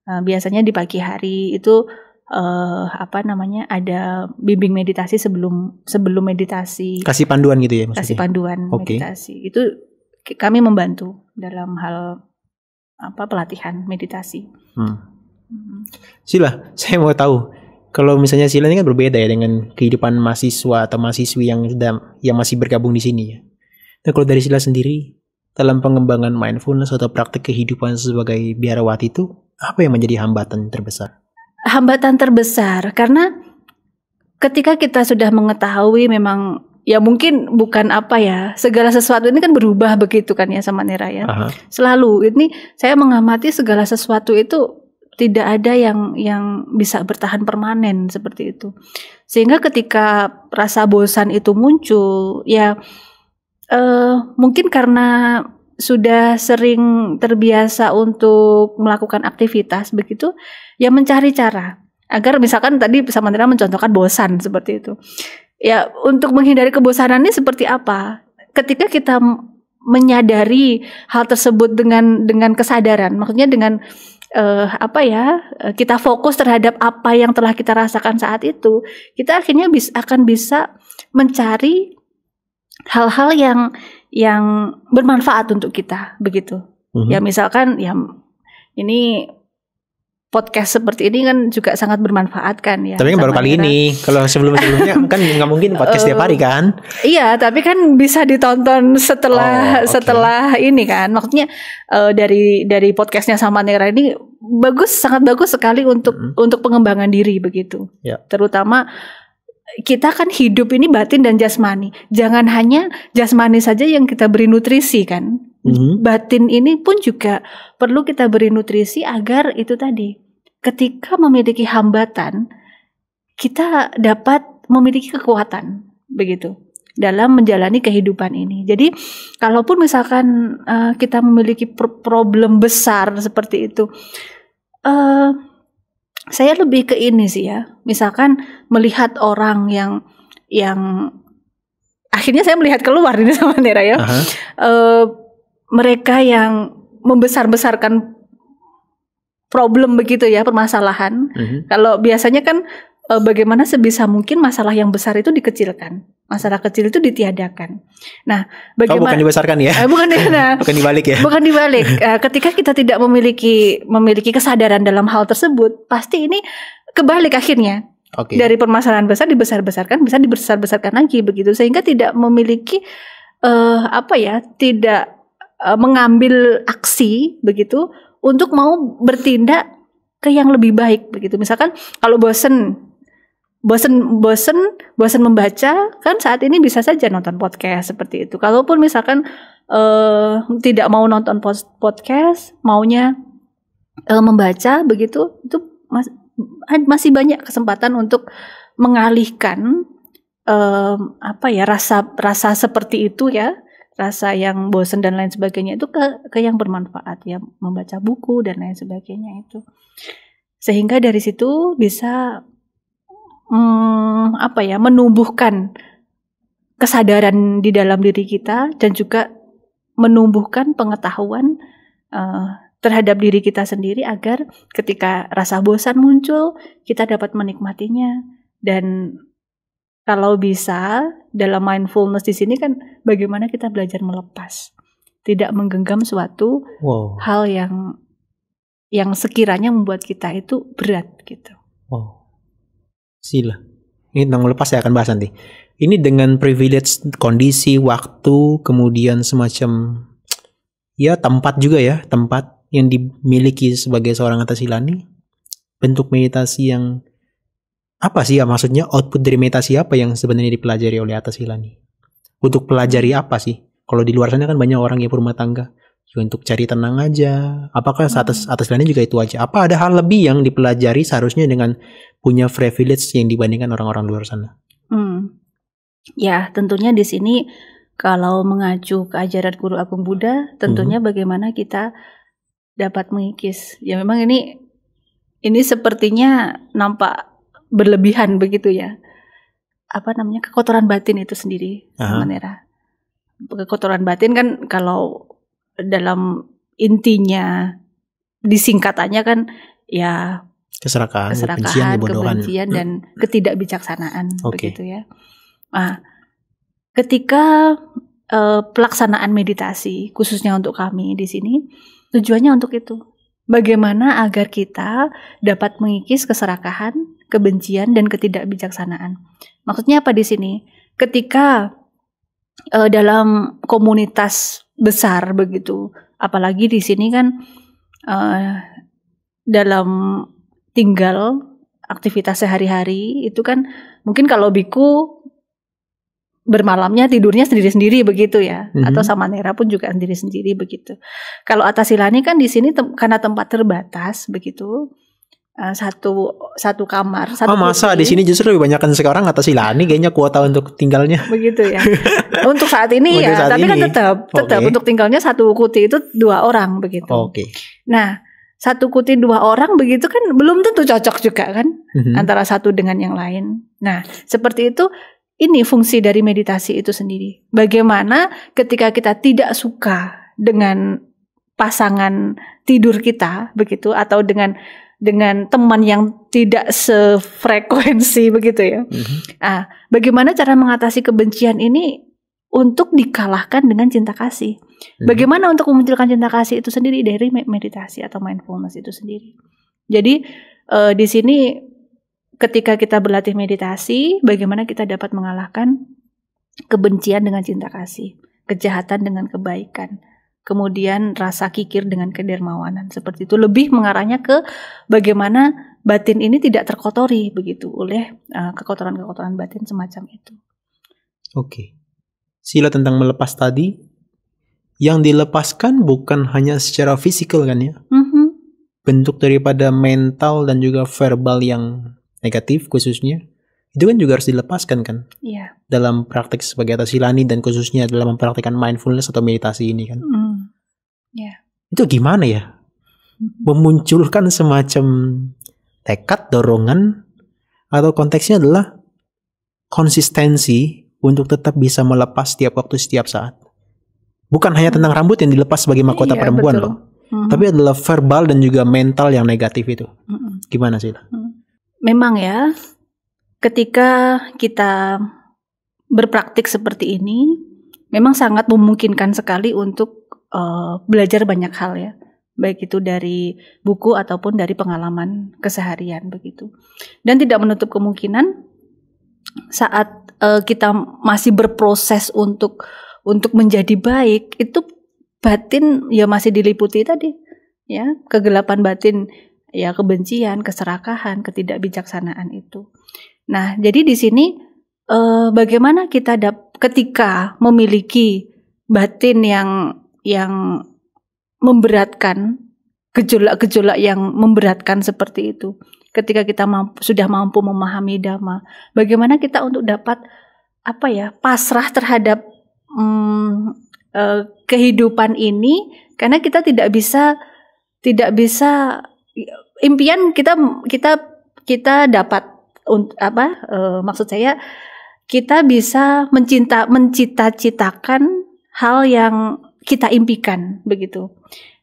Biasanya di pagi hari itu ada bimbing meditasi sebelum meditasi. Kasih panduan gitu ya maksudnya. Kasih panduan meditasi. Itu kami membantu dalam hal pelatihan meditasi. Sila, saya mau tahu kalau misalnya Sila ini kan berbeda ya dengan kehidupan mahasiswa atau mahasiswi yang masih bergabung di sini ya. Nah, kalau dari Sila sendiri dalam pengembangan mindfulness atau praktik kehidupan sebagai biarawati itu, apa yang menjadi hambatan terbesar? Hambatan terbesar karena ketika kita sudah mengetahui memang ya mungkin bukan segala sesuatu ini kan berubah begitu kan ya sama Nera ya. Selalu ini saya mengamati segala sesuatu itu tidak ada yang bisa bertahan permanen seperti itu. Sehingga ketika rasa bosan itu muncul ya mungkin karena sudah sering terbiasa untuk melakukan aktivitas begitu, ya mencari cara agar misalkan tadi Samantha mencontohkan bosan seperti itu. Ya untuk menghindari kebosanan ini seperti apa? Ketika kita menyadari hal tersebut dengan kesadaran, maksudnya dengan kita fokus terhadap apa yang telah kita rasakan saat itu, kita akhirnya akan bisa mencari hal-hal yang bermanfaat untuk kita begitu. Ya misalkan ya ini podcast seperti ini kan juga sangat bermanfaat kan ya. Tapi kan baru kali ini. Kalau sebelumnya kan nggak mungkin podcast tiap hari kan? Iya, tapi kan bisa ditonton setelah ini kan. Maksudnya dari podcastnya sama Nera ini sangat bagus sekali untuk pengembangan diri begitu. Ya. Terutama kita kan hidup ini batin dan jasmani. Jangan hanya jasmani saja yang kita beri nutrisi kan. Batin ini pun juga perlu kita beri nutrisi agar itu tadi, ketika memiliki hambatan, kita dapat memiliki kekuatan begitu dalam menjalani kehidupan ini. Jadi kalaupun misalkan kita memiliki problem besar seperti itu, saya lebih ke ini sih ya. Misalkan melihat orang yang akhirnya saya melihat keluar ini sama Nera ya. Mereka yang membesar-besarkan problem begitu ya, permasalahan. Kalau biasanya kan bagaimana sebisa mungkin masalah yang besar itu dikecilkan, masalah kecil itu ditiadakan. Nah, bagaimana? Bukan dibesarkan ya? Bukan, nah, bukan dibalik ya? Bukan dibalik. Ketika kita tidak memiliki kesadaran dalam hal tersebut, pasti ini kebalik akhirnya. Okay. Dari permasalahan besar dibesar-besarkan, bisa dibesar-besarkan lagi begitu, sehingga tidak memiliki tidak mengambil aksi begitu untuk mau bertindak ke yang lebih baik begitu. Misalkan kalau bosen membaca, kan saat ini bisa saja nonton podcast seperti itu. Kalaupun misalkan tidak mau nonton podcast, maunya membaca begitu, itu masih banyak kesempatan untuk mengalihkan rasa seperti itu ya, rasa yang bosan dan lain sebagainya itu ke yang bermanfaat ya, membaca buku dan lain sebagainya itu. Sehingga dari situ bisa menumbuhkan kesadaran di dalam diri kita dan juga menumbuhkan pengetahuan terhadap diri kita sendiri, agar ketika rasa bosan muncul kita dapat menikmatinya. Dan kalau bisa dalam mindfulness di sini kan bagaimana kita belajar melepas, tidak menggenggam suatu hal yang sekiranya membuat kita itu berat gitu. Sila. Ini tentang melepas saya akan bahas nanti. Ini dengan privilege kondisi, waktu, kemudian semacam ya tempat juga ya, tempat yang dimiliki sebagai seorang Attasilani. Bentuk meditasi yang apa sih ya, maksudnya output dari meditasi apa yang sebenarnya dipelajari oleh Attasilani? Untuk pelajari apa sih? Kalau di luar sana kan banyak orang yang berumah tangga ya untuk cari tenang aja. Apakah Attasilani juga itu aja? Apa ada hal lebih yang dipelajari seharusnya dengan punya privilege yang dibandingkan orang-orang luar sana? Ya, tentunya di sini kalau mengacu ke ajaran Guru Agung Buddha, tentunya bagaimana kita dapat mengikis. Ya memang ini sepertinya nampak berlebihan begitu ya. Kekotoran batin itu sendiri, Manera. Kekotoran batin kan kalau dalam intinya disingkatannya kan ya keserakahan, kebencian dan ketidakbijaksanaan begitu ya. Ketika pelaksanaan meditasi khususnya untuk kami di sini, tujuannya untuk itu. Bagaimana agar kita dapat mengikis keserakahan, kebencian dan ketidakbijaksanaan. Maksudnya apa di sini? Ketika dalam komunitas besar begitu, apalagi di sini kan dalam tinggal aktivitas sehari-hari itu kan mungkin kalau biku bermalamnya tidurnya sendiri-sendiri begitu ya, atau sama Nera pun juga sendiri-sendiri begitu. Kalau Attasilani kan di sini karena tempat terbatas begitu, satu kamar, satu masa di sini justru lebih banyakkan sekarang Attasilani kayaknya kuota untuk tinggalnya begitu ya. Untuk saat ini ya, tapi kan tetap untuk tinggalnya satu kuti itu 2 orang begitu. Nah, satu kuti 2 orang begitu kan belum tentu cocok juga kan antara satu dengan yang lain. Nah, seperti itu. Ini fungsi dari meditasi itu sendiri. Bagaimana ketika kita tidak suka dengan pasangan tidur kita begitu, atau dengan teman yang tidak sefrekuensi begitu ya. Bagaimana cara mengatasi kebencian ini untuk dikalahkan dengan cinta kasih? Bagaimana untuk memunculkan cinta kasih itu sendiri dari meditasi atau mindfulness itu sendiri? Jadi di sini ketika kita berlatih meditasi, bagaimana kita dapat mengalahkan kebencian dengan cinta kasih, kejahatan dengan kebaikan, kemudian rasa kikir dengan kedermawanan. Seperti itu, lebih mengarahnya ke bagaimana batin ini tidak terkotori begitu oleh kekotoran-kekotoran batin semacam itu. Sila tentang melepas tadi, yang dilepaskan bukan hanya secara fisikal kan ya? Bentuk daripada mental dan juga verbal yang negatif khususnya, itu kan juga harus dilepaskan kan? Iya. Dalam praktek sebagai Attasilani dan khususnya dalam mempraktikkan mindfulness atau meditasi ini kan? Itu gimana ya? Memunculkan semacam tekad, dorongan, atau konteksnya adalah konsistensi untuk tetap bisa melepas setiap waktu, setiap saat. Bukan hanya tentang rambut yang dilepas sebagai mahkota perempuan loh. Tapi adalah verbal dan juga mental yang negatif itu. Gimana sih? Memang ya, ketika kita berpraktik seperti ini, memang sangat memungkinkan sekali untuk belajar banyak hal ya, baik itu dari buku ataupun dari pengalaman keseharian begitu. Dan tidak menutup kemungkinan saat kita masih berproses untuk menjadi baik, itu batin ya masih diliputi tadi ya, kegelapan batin ya, kebencian, keserakahan, ketidakbijaksanaan itu. Nah, jadi di sini bagaimana kita ketika memiliki batin yang memberatkan, gejolak-gejolak yang memberatkan seperti itu, ketika kita sudah mampu memahami Dhamma, bagaimana kita untuk dapat pasrah terhadap kehidupan ini, karena kita tidak bisa impian kita dapat maksud saya, kita bisa mencita-citakan hal yang kita impikan begitu.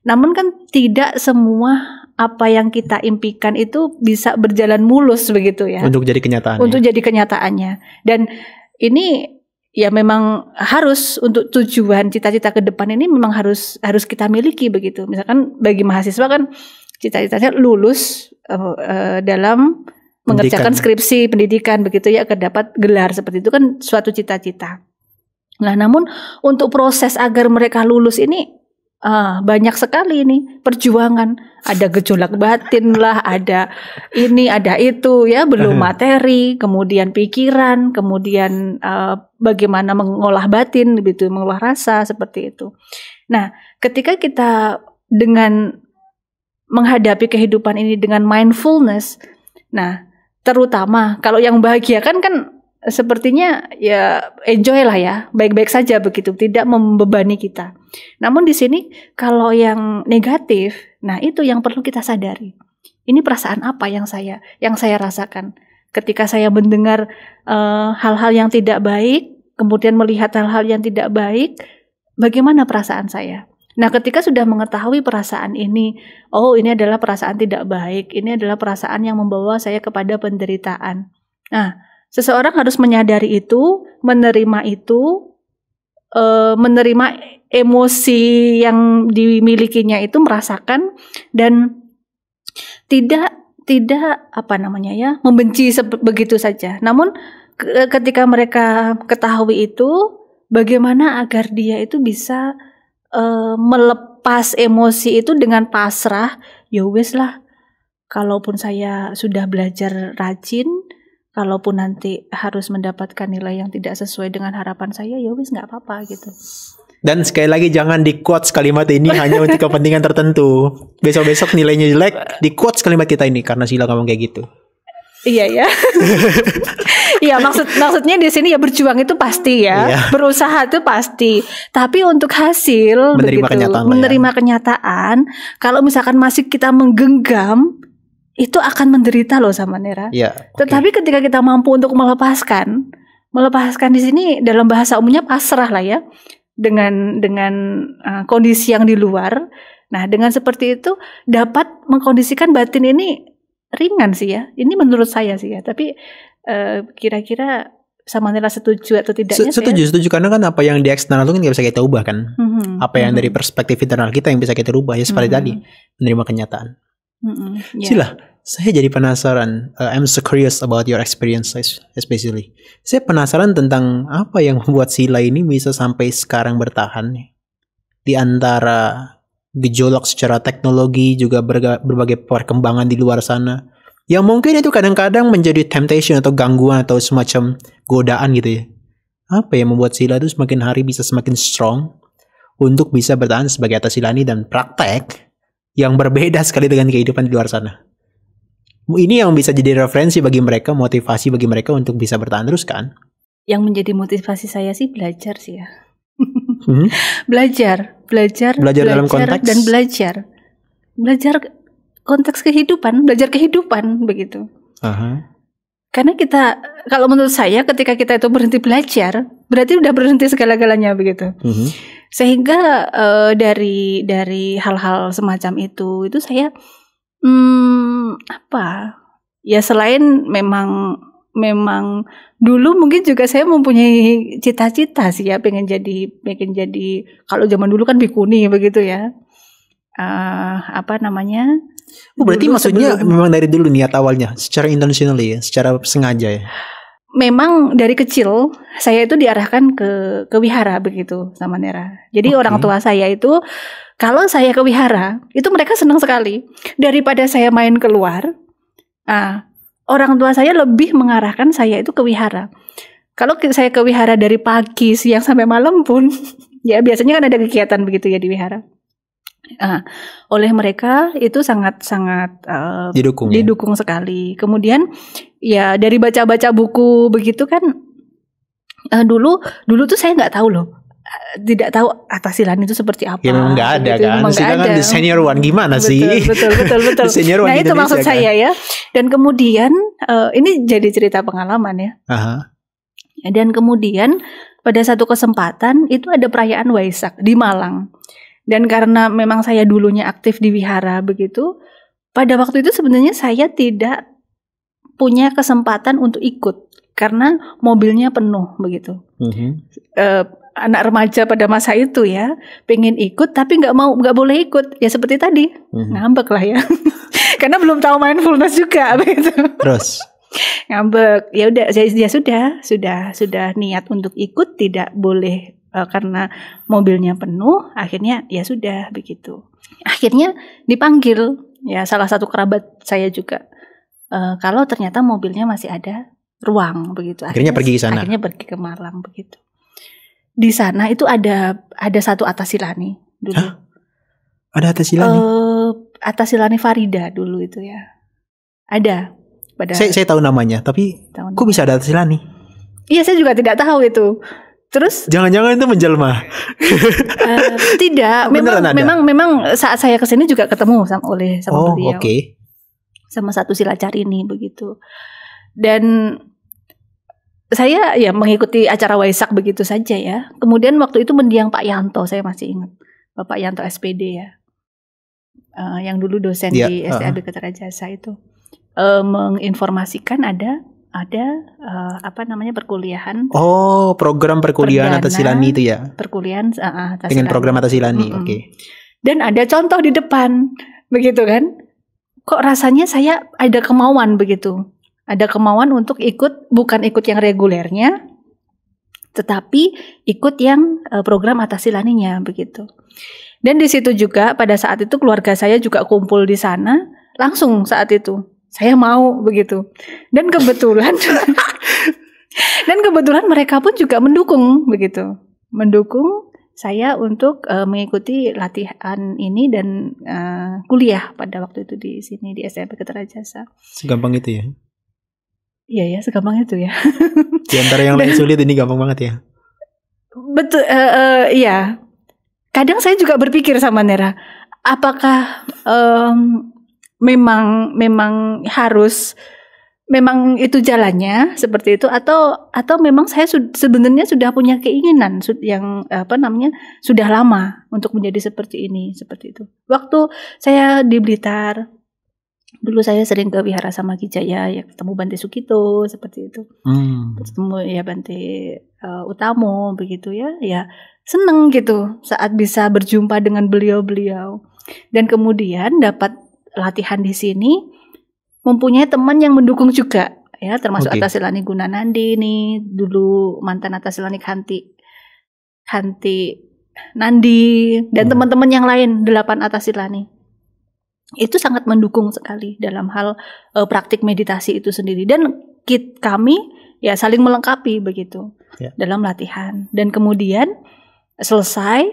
Namun kan tidak semua apa yang kita impikan itu bisa berjalan mulus begitu ya. Untuk jadi kenyataan. Untuk jadi kenyataannya. Dan ini ya memang harus untuk tujuan cita-cita ke depan ini memang harus kita miliki begitu. Misalkan bagi mahasiswa kan cita-citanya lulus dalam mengerjakan skripsi pendidikan begitu ya, agar dapat gelar seperti itu kan suatu cita-cita. Nah, namun untuk proses agar mereka lulus ini banyak sekali ini perjuangan, ada gejolak batin lah, ada ini, ada itu ya, belum materi, kemudian pikiran, kemudian bagaimana mengolah batin begitu, mengolah rasa seperti itu. Nah, ketika kita dengan menghadapi kehidupan ini dengan mindfulness, nah terutama kalau yang bahagia kan sepertinya ya enjoy lah ya, baik-baik saja begitu, tidak membebani kita. Namun di sini kalau yang negatif, nah itu yang perlu kita sadari. Ini perasaan apa yang saya rasakan ketika saya mendengar hal-hal yang tidak baik, kemudian melihat hal-hal yang tidak baik, bagaimana perasaan saya? Nah, ketika sudah mengetahui perasaan ini, oh ini adalah perasaan tidak baik, ini adalah perasaan yang membawa saya kepada penderitaan. Nah, seseorang harus menyadari itu, menerima itu, menerima emosi yang dimilikinya itu, merasakan, dan tidak membenci begitu saja. Namun ketika mereka ketahui itu, bagaimana agar dia itu bisa melepas emosi itu dengan pasrah, ya wes lah, kalaupun saya sudah belajar rajin, kalaupun nanti harus mendapatkan nilai yang tidak sesuai dengan harapan saya, ya wes nggak apa-apa gitu. Dan sekali lagi jangan di quotes kalimat ini hanya untuk kepentingan tertentu. Besok-besok nilainya jelek, di quotes kalimat kita ini karena Sila ngomong kayak gitu. Iya ya. Iya, maksudnya di sini ya berjuang itu pasti ya. Iya. Berusaha itu pasti. Tapi untuk hasil menerima kenyataan, kalau misalkan masih kita menggenggam, itu akan menderita loh sama Nera. Iya. Okay. Tetapi ketika kita mampu untuk melepaskan di sini dalam bahasa umumnya pasrah lah ya. Dengan kondisi yang di luar. Nah, dengan seperti itu dapat mengkondisikan batin ini ringan sih ya. Ini menurut saya sih ya. Tapi kira-kira sama Nela setuju atau tidaknya? Setuju karena kan apa yang di eksternal itu kan nggak bisa kita ubah kan. Apa yang dari perspektif internal kita yang bisa kita ubah ya, seperti tadi menerima kenyataan. Yeah. Sila, saya jadi penasaran. I'm so curious about your experiences, especially. Saya penasaran tentang apa yang membuat Sila ini bisa sampai sekarang bertahan di antara gejolak secara teknologi, juga berbagai perkembangan di luar sana. Yang mungkin itu kadang-kadang menjadi temptation atau gangguan atau semacam godaan gitu ya. Apa yang membuat Sila itu semakin hari bisa semakin strong untuk bisa bertahan sebagai Atasilani dan praktek yang berbeda sekali dengan kehidupan di luar sana. Ini yang bisa jadi referensi bagi mereka, motivasi bagi mereka untuk bisa bertahan terus kan? Yang menjadi motivasi saya sih belajar sih ya. Belajar dalam konteks dan belajar konteks kehidupan, belajar kehidupan begitu. Karena kita, kalau menurut saya, ketika kita itu berhenti belajar, berarti udah berhenti segala-galanya begitu. Sehingga dari hal-hal semacam itu saya ya selain memang memang dulu mungkin juga saya mempunyai cita-cita sih ya, pengen jadi kalau zaman dulu kan bikuni begitu ya. Apa namanya? Berarti maksudnya memang dari dulu niat awalnya secara intentional ya, secara sengaja ya. Memang dari kecil saya itu diarahkan ke wihara begitu sama Nera. Jadi orang tua saya itu kalau saya ke wihara itu mereka senang sekali. Daripada saya main keluar, orang tua saya lebih mengarahkan saya itu ke wihara. Kalau saya ke wihara dari pagi, siang sampai malam pun, ya biasanya kan ada kegiatan begitu ya di wihara. Oleh mereka itu sangat-sangat didukung sekali. Kemudian ya dari baca-baca buku begitu kan, dulu tuh saya nggak tahu loh, tidak tahu Athasilan itu seperti apa. Ya memang nggak ada gitu, kan. Sedangkan the senior one gimana sih? Betul. Nah itu maksud kan? Saya ya. Dan kemudian ini jadi cerita pengalaman ya. Dan kemudian pada satu kesempatan itu ada perayaan Waisak di Malang. Dan karena memang saya dulunya aktif di wihara begitu, pada waktu itu sebenarnya saya tidak punya kesempatan untuk ikut karena mobilnya penuh begitu. Anak remaja pada masa itu ya, pengen ikut tapi nggak boleh ikut, ya seperti tadi, ngambek lah ya, karena belum tahu mindfulness juga begitu. Terus ngambek, ya udah, ya sudah niat untuk ikut, tidak boleh. Karena mobilnya penuh, akhirnya ya sudah begitu. Akhirnya dipanggil ya salah satu kerabat saya juga. Kalau ternyata mobilnya masih ada ruang begitu. Akhirnya pergi ke sana. Akhirnya pergi ke Malang begitu. Di sana itu ada satu Athasillani dulu. Hah? Ada Athasillani? Athasillani Farida dulu itu ya. Ada. Saya tahu namanya, tapi kok bisa ada Athasillani? Iya, saya juga tidak tahu itu. Terus jangan-jangan itu menjelma? Tidak, memang saat saya kesini juga ketemu sama beliau, sama satu silacari ini begitu. Dan saya ya mengikuti acara Waisak begitu saja ya. Kemudian waktu itu mendiang Pak Yanto, saya masih ingat, Bapak Yanto SPD ya, yang dulu dosen di STAB Kertajasa itu, menginformasikan ada perkuliahan. Program perkuliahan Athasillani itu ya. Perkuliahan Athasillani. Dengan program Athasillani, Dan ada contoh di depan, begitu kan? Kok rasanya saya ada kemauan begitu. Ada kemauan untuk ikut, bukan ikut yang regulernya, tetapi ikut yang program Athasillani-nya begitu. Dan di situ juga pada saat itu keluarga saya juga kumpul di sana, langsung saat itu saya mau begitu. Dan kebetulan mereka pun juga mendukung begitu. Mendukung saya untuk mengikuti latihan ini dan kuliah pada waktu itu di sini di SMP Kertajasa. Segampang itu ya? Iya ya, segampang itu ya. Di antara yang lain sulit, ini gampang banget ya. Betul, iya. Kadang saya juga berpikir sama Nera, apakah memang harus, memang itu jalannya seperti itu, atau memang saya sebenarnya sudah punya keinginan yang sudah lama untuk menjadi seperti ini, seperti itu. Waktu saya di Blitar dulu, saya sering ke wihara sama Kijaya ya, ketemu Bante Sukito seperti itu, ketemu ya Bante Utamo begitu ya, seneng gitu saat bisa berjumpa dengan beliau-beliau. Dan kemudian dapat latihan di sini, mempunyai teman yang mendukung juga ya, termasuk Athasillani Gunanandi nih, dulu mantan Athasillani Khanti Nandi, dan teman-teman yang lain 8 Athasillani. Itu sangat mendukung sekali dalam hal praktik meditasi itu sendiri, dan kami ya saling melengkapi begitu dalam latihan. Dan kemudian selesai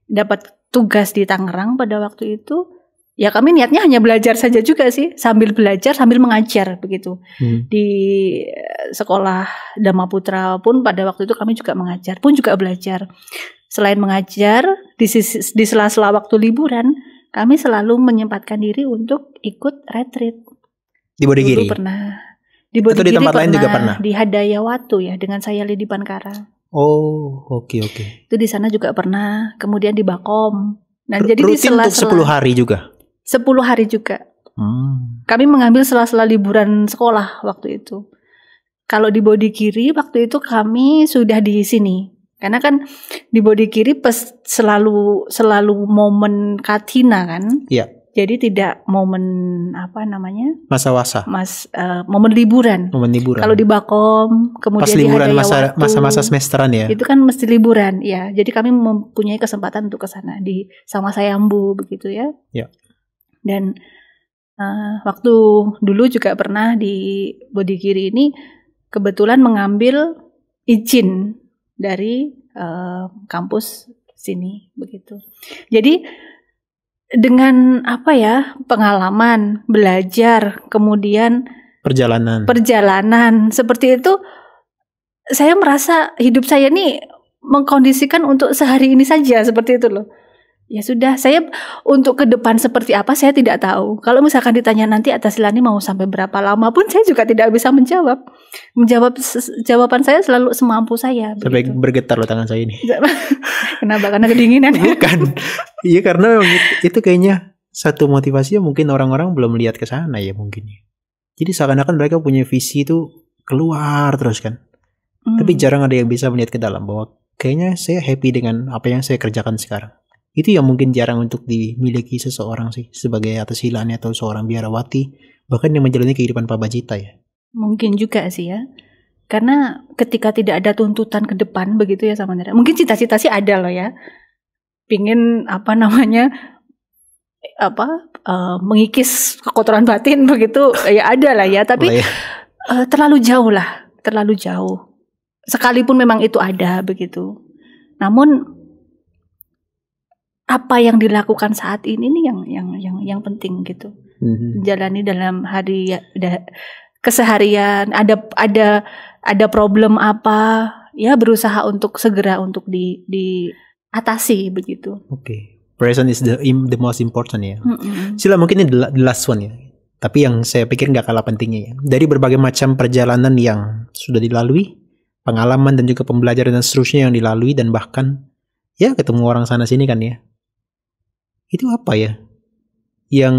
dapat tugas di Tangerang pada waktu itu. Ya kami niatnya hanya belajar saja juga sih, sambil belajar sambil mengajar begitu. Di sekolah Dhamma Putra pun pada waktu itu kami juga mengajar, pun juga belajar. Selain mengajar, di sela-sela waktu liburan, kami selalu menyempatkan diri untuk ikut retreat. Di Bodhgiri? Dulu pernah. Di Bodhgiri atau di tempat lain juga pernah? Di Hadayawatu ya, dengan saya Lidi Pankara. Oke. Itu di sana juga pernah. Kemudian di Bakom. Nah, jadi di sela-sela 10 hari juga? 10 hari juga. Kami mengambil sela-sela liburan sekolah waktu itu. Kalau di bodi kiri waktu itu kami sudah di sini. Karena kan di bodi kiri selalu momen Katina kan. Iya. Jadi tidak momen masa wasa. Momen liburan. Momen liburan. Kalau di Bakom kemudian pas liburan masa-masa semesteran ya. Itu kan mesti liburan ya. Jadi kami mempunyai kesempatan untuk ke sana di Sama Sayambu begitu ya. Iya. Dan waktu dulu juga pernah di bodi kiri ini kebetulan mengambil izin dari kampus sini begitu. Jadi dengan pengalaman, belajar, kemudian perjalanan seperti itu, saya merasa hidup saya ini mengkondisikan untuk sehari ini saja seperti itu loh. Ya sudah, saya untuk ke depan seperti apa saya tidak tahu. Kalau misalkan ditanya nanti Atasilani mau sampai berapa lama pun saya juga tidak bisa menjawab. Jawaban saya selalu semampu saya. Sampai begitu. Bergetar loh tangan saya ini. Kenapa? Karena kedinginan. Bukan. Iya karena itu kayaknya satu motivasinya mungkin orang-orang belum lihat ke sana ya mungkin. Jadi seakan-akan mereka punya visi itu keluar terus kan. Tapi jarang ada yang bisa melihat ke dalam bahwa kayaknya saya happy dengan apa yang saya kerjakan sekarang. Itu yang mungkin jarang untuk dimiliki seseorang sih sebagai Atasilani atau seorang biarawati, bahkan yang menjalani kehidupan Pabajita ya. Mungkin juga sih ya. Karena ketika tidak ada tuntutan ke depan begitu ya sama Nera. Mungkin cita-cita sih ada loh ya. Pingin mengikis kekotoran batin begitu ya ada lah ya. Tapi terlalu jauh. Sekalipun memang itu ada begitu. Namun apa yang dilakukan saat ini nih yang penting gitu. Jalani dalam hari keseharian, ada problem apa, ya berusaha untuk segera untuk diatasi begitu. Oke. Present is the most important ya. Sila mungkin ini the last one ya. Tapi yang saya pikir nggak kalah pentingnya ya. Dari berbagai macam perjalanan yang sudah dilalui, pengalaman dan juga pembelajaran dan seterusnya yang dilalui dan bahkan ya ketemu orang sana sini kan ya. Itu apa ya yang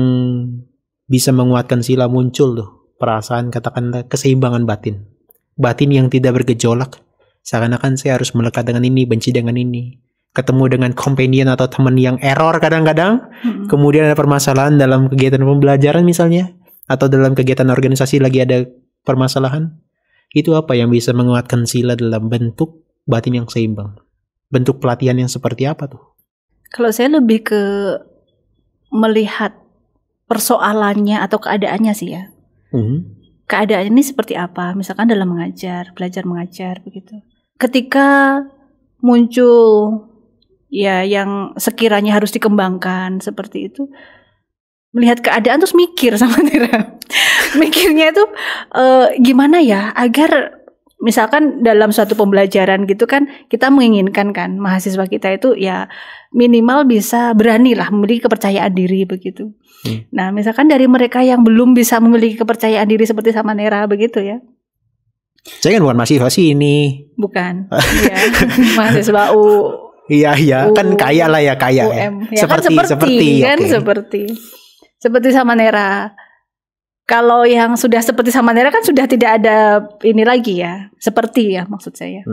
bisa menguatkan Sila muncul tuh perasaan katakanlah keseimbangan batin yang tidak bergejolak, seakan-akan saya harus melekat dengan ini, benci dengan ini, ketemu dengan companion atau teman yang error kadang-kadang, kemudian ada permasalahan dalam kegiatan pembelajaran misalnya, atau dalam kegiatan organisasi lagi ada permasalahan. Itu apa yang bisa menguatkan Sila dalam bentuk batin yang seimbang, bentuk pelatihan yang seperti apa tuh? Kalau saya lebih ke melihat persoalannya atau keadaannya sih ya. Keadaan ini seperti apa? Misalkan dalam belajar mengajar begitu. Ketika muncul ya yang sekiranya harus dikembangkan seperti itu, melihat keadaan terus mikir sama Tira. Mikirnya itu gimana ya agar misalkan dalam suatu pembelajaran gitu kan kita menginginkan kan mahasiswa kita itu ya minimal bisa berani lah memiliki kepercayaan diri begitu. Nah misalkan dari mereka yang belum bisa memiliki kepercayaan diri seperti sama Nera begitu ya. Saya kan bukan mahasiswa sini. Bukan. Ya, mahasiswa Iya kan kaya lah ya kaya UM. Ya. Seperti sama Nera. Kalau yang sudah seperti sama Nera kan sudah tidak ada ini lagi ya. Seperti ya maksud saya.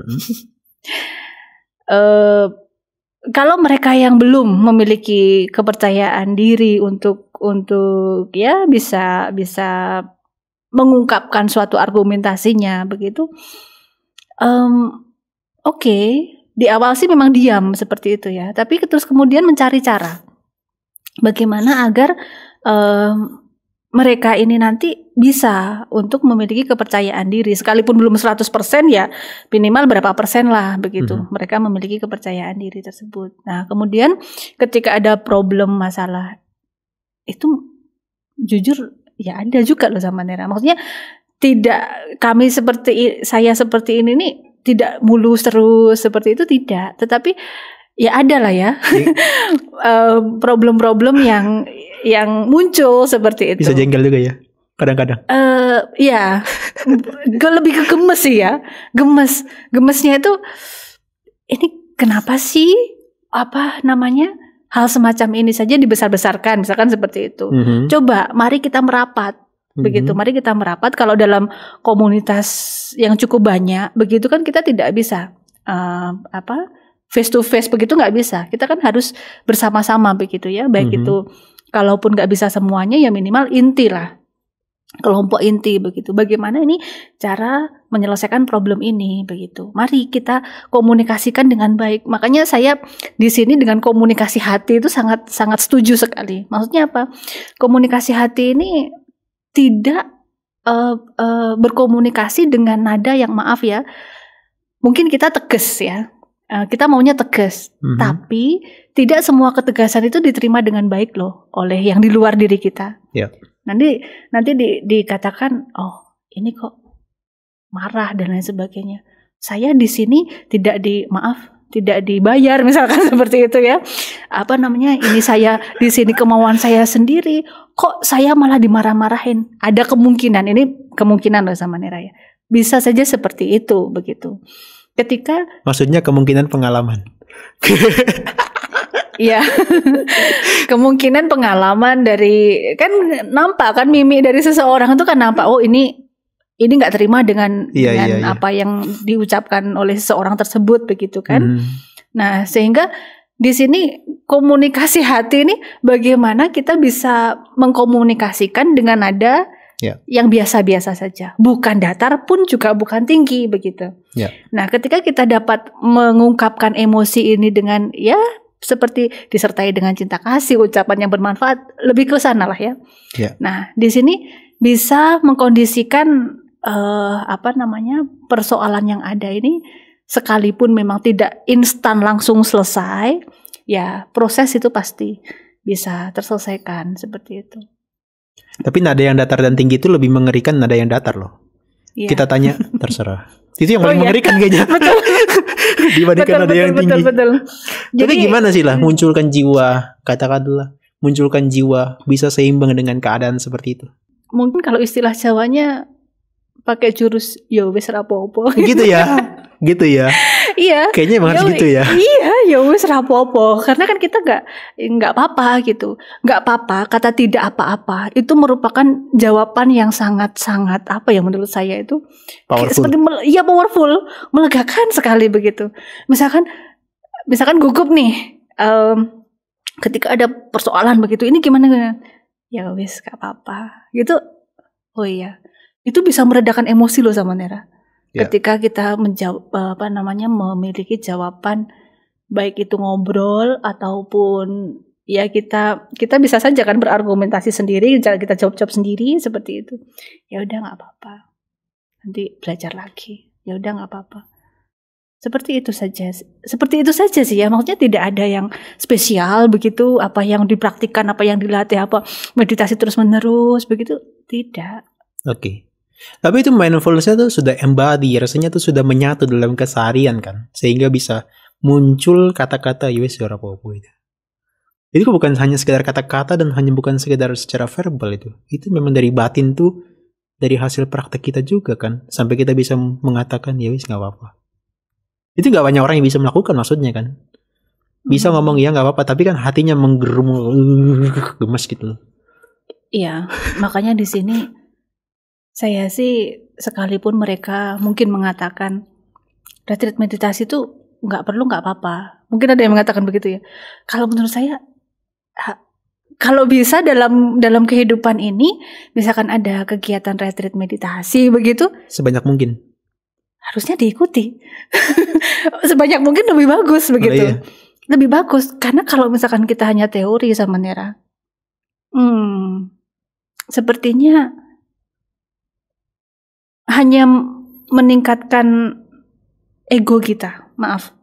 Kalau mereka yang belum memiliki kepercayaan diri untuk ya bisa mengungkapkan suatu argumentasinya begitu. Oke, di awal sih memang diam seperti itu ya. Tapi terus kemudian mencari cara bagaimana agar mereka ini nanti bisa untuk memiliki kepercayaan diri. Sekalipun belum 100% ya minimal berapa persen lah begitu. Mereka memiliki kepercayaan diri tersebut. Nah kemudian ketika ada problem masalah itu jujur ya ada juga loh sama Nera. Maksudnya tidak saya seperti ini nih tidak mulus terus seperti itu tidak. Tetapi ya ada lah ya problem-problem yang muncul seperti itu. Bisa jengkel juga ya kadang-kadang. Ya lebih ke gemes sih ya. Gemesnya itu ini kenapa sih hal semacam ini saja dibesar-besarkan misalkan seperti itu. Coba mari kita merapat. Begitu, mari kita merapat. Kalau dalam komunitas yang cukup banyak, begitu kan kita tidak bisa face to face, begitu nggak bisa. Kita kan harus bersama-sama begitu ya. Baik itu, kalaupun nggak bisa semuanya, ya minimal inti lah, kelompok inti begitu. Bagaimana ini cara menyelesaikan problem ini begitu. Mari kita komunikasikan dengan baik. Makanya saya di sini dengan komunikasi hati itu sangat setuju sekali. Maksudnya apa? Komunikasi hati ini tidak berkomunikasi dengan nada yang, maaf ya, mungkin kita tegas ya, kita maunya tegas, tapi tidak semua ketegasan itu diterima dengan baik loh oleh yang di luar diri kita. Nanti dikatakan, oh ini kok marah dan lain sebagainya. Saya di sini tidak dibayar misalkan seperti itu ya. Ini saya di sini kemauan saya sendiri, kok saya malah dimarah-marahin. Ada kemungkinan, ini kemungkinan loh sama Nera ya. Bisa saja seperti itu begitu. Ketika maksudnya kemungkinan pengalaman. Iya. Kemungkinan pengalaman dari, kan nampak kan mimik dari seseorang itu kan nampak, oh ini nggak terima dengan apa yang diucapkan oleh seseorang tersebut begitu kan. Nah, sehingga di sini komunikasi hati ini bagaimana kita bisa mengkomunikasikan dengan nada yang biasa-biasa saja, bukan datar pun juga bukan tinggi begitu. Nah, ketika kita dapat mengungkapkan emosi ini dengan seperti disertai dengan cinta kasih, ucapan yang bermanfaat, lebih ke sana lah ya. Nah, di sini bisa mengkondisikan persoalan yang ada ini, sekalipun memang tidak instan langsung selesai, ya proses itu pasti bisa terselesaikan seperti itu. Tapi nada yang datar dan tinggi itu lebih mengerikan nada yang datar loh. Kita tanya, terserah. Itu yang paling mengerikan kayaknya. Betul. Dibandingkan nada yang tinggi. Betul. Jadi gimana sih lah munculkan jiwa, katakanlah munculkan jiwa bisa seimbang dengan keadaan seperti itu. Mungkin kalau istilah Jawanya pakai jurus ya wis rapopo. Gitu ya. Iya. Kayaknya emang harus gitu ya. Iya, ya wis rapopo. Karena kan kita enggak apa-apa gitu. Enggak apa-apa, kata tidak apa-apa itu merupakan jawaban yang sangat-sangat menurut saya itu powerful. Powerful, melegakan sekali begitu. Misalkan gugup nih, ketika ada persoalan begitu, ini gimana? Ya wis gak apa-apa. Gitu. Oh iya. Itu bisa meredakan emosi loh sama Nera. Ketika kita memiliki jawaban, baik itu ngobrol ataupun ya kita bisa saja kan berargumentasi sendiri, kita jawab sendiri seperti itu. Ya udah nggak apa-apa, nanti belajar lagi. Ya udah nggak apa-apa. Seperti itu saja sih ya. Maksudnya tidak ada yang spesial begitu, apa yang dipraktikkan, apa yang dilatih, apa meditasi terus menerus begitu, tidak. Oke. Tapi itu mindfulness-nya tuh sudah embody, rasanya tuh sudah menyatu dalam keseharian kan, sehingga bisa muncul kata-kata yowes ora apa-apa itu. Itu bukan hanya sekedar kata-kata dan hanya bukan sekedar secara verbal itu. Itu memang dari batin tuh, dari hasil praktek kita juga kan, sampai kita bisa mengatakan yowes nggak apa-apa. Itu nggak banyak orang yang bisa melakukan maksudnya kan. Bisa ngomong ya nggak apa-apa, tapi kan hatinya menggerum, gemes gitu loh. Iya, makanya di sini saya sih, sekalipun mereka mungkin mengatakan retreat meditasi itu nggak perlu, nggak apa-apa. Mungkin ada yang mengatakan begitu ya. Kalau menurut saya, kalau bisa dalam kehidupan ini, misalkan ada kegiatan retreat meditasi begitu, sebanyak mungkin harusnya diikuti. Sebanyak mungkin lebih bagus begitu. Iya. Lebih bagus, karena kalau misalkan kita hanya teori sama Nera, sepertinya hanya meningkatkan ego kita, maaf.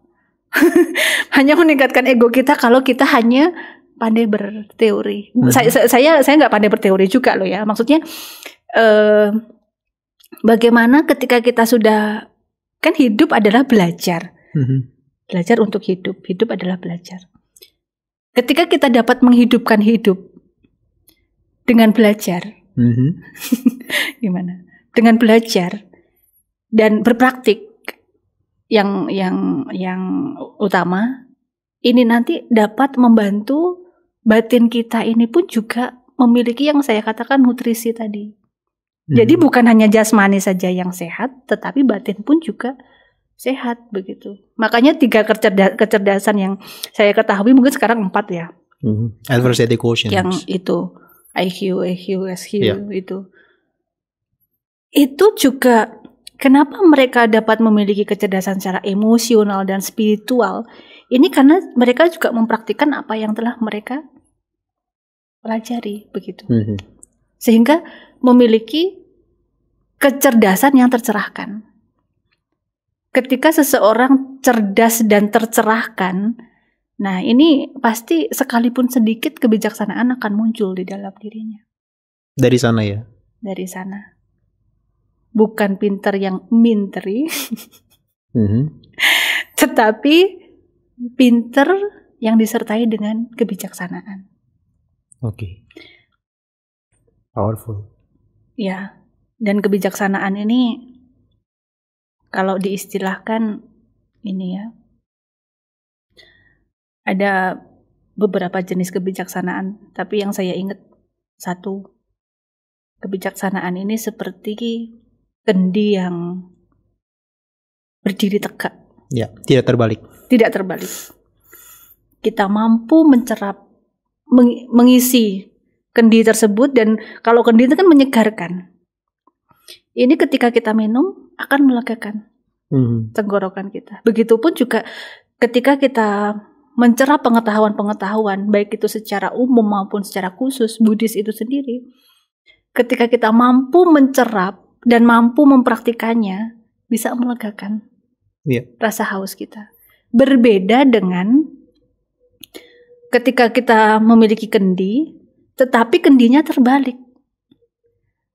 Hanya meningkatkan ego kita kalau kita hanya pandai berteori. Saya nggak pandai berteori juga loh ya. Maksudnya bagaimana ketika kita sudah, kan hidup adalah belajar. Belajar untuk hidup. Hidup adalah belajar. Ketika kita dapat menghidupkan hidup dengan belajar, gimana? Dengan belajar dan berpraktik yang utama, ini nanti dapat membantu batin kita ini pun juga memiliki yang saya katakan nutrisi tadi. Jadi bukan hanya jasmani saja yang sehat, tetapi batin pun juga sehat begitu. Makanya 3 kecerdasan yang saya ketahui, mungkin sekarang 4 ya. Adversity quotient. Yang itu IQ, SQ itu. Itu juga kenapa mereka dapat memiliki kecerdasan secara emosional dan spiritual. Ini karena mereka juga mempraktikkan apa yang telah mereka pelajari begitu. Sehingga memiliki kecerdasan yang tercerahkan. Ketika seseorang cerdas dan tercerahkan, nah ini pasti sekalipun sedikit kebijaksanaan akan muncul di dalam dirinya. Dari sana ya? Dari sana. Bukan pinter yang minteri, tetapi pinter yang disertai dengan kebijaksanaan. Oke. Powerful. Ya, dan kebijaksanaan ini kalau diistilahkan ini ya, ada beberapa jenis kebijaksanaan, tapi yang saya ingat satu, kebijaksanaan ini seperti kendi yang berdiri tegak. Ya, tidak terbalik. Tidak terbalik. Kita mampu mencerap, mengisi kendi tersebut, dan kalau kendi itu kan menyegarkan. Ini ketika kita minum akan melegakan tenggorokan kita. Begitupun juga ketika kita mencerap pengetahuan-pengetahuan, baik itu secara umum maupun secara khusus Buddhis itu sendiri. Ketika kita mampu mencerap dan mampu mempraktikannya, bisa melegakan rasa haus kita. Berbeda dengan ketika kita memiliki kendi, tetapi kendinya terbalik.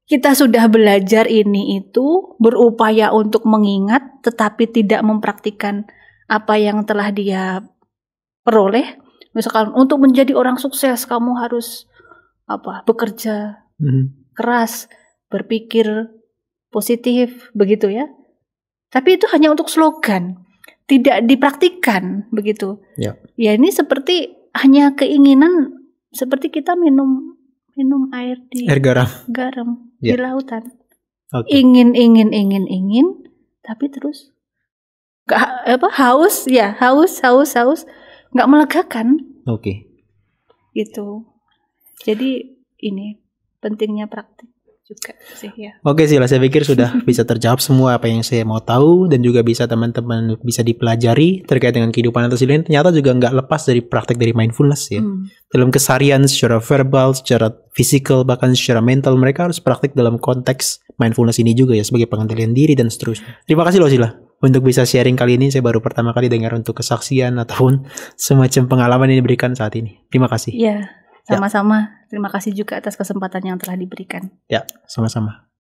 Kita sudah belajar ini itu, berupaya untuk mengingat, tetapi tidak mempraktikkan apa yang telah dia peroleh. Misalkan untuk menjadi orang sukses kamu harus bekerja keras, berpikir positif, begitu ya. Tapi itu hanya untuk slogan, tidak dipraktikkan begitu. Ya ini seperti hanya keinginan, seperti kita minum air garam di lautan. Ingin, tapi terus haus, nggak melegakan. Gitu. Jadi ini pentingnya praktik juga sih ya. Oke Sila, saya pikir sudah bisa terjawab semua apa yang saya mau tahu, dan juga bisa teman-teman bisa dipelajari terkait dengan kehidupan atas ini. Ternyata juga nggak lepas dari praktek dari mindfulness ya. Dalam keseharian secara verbal, secara fisikal, bahkan secara mental, mereka harus praktik dalam konteks mindfulness ini juga ya, sebagai pengendalian diri dan seterusnya. Terima kasih loh Sila untuk bisa sharing kali ini. Saya baru pertama kali dengar untuk kesaksian ataupun semacam pengalaman yang diberikan saat ini. Terima kasih. Iya. Sama-sama. Terima kasih juga atas kesempatan yang telah diberikan. Ya, sama-sama.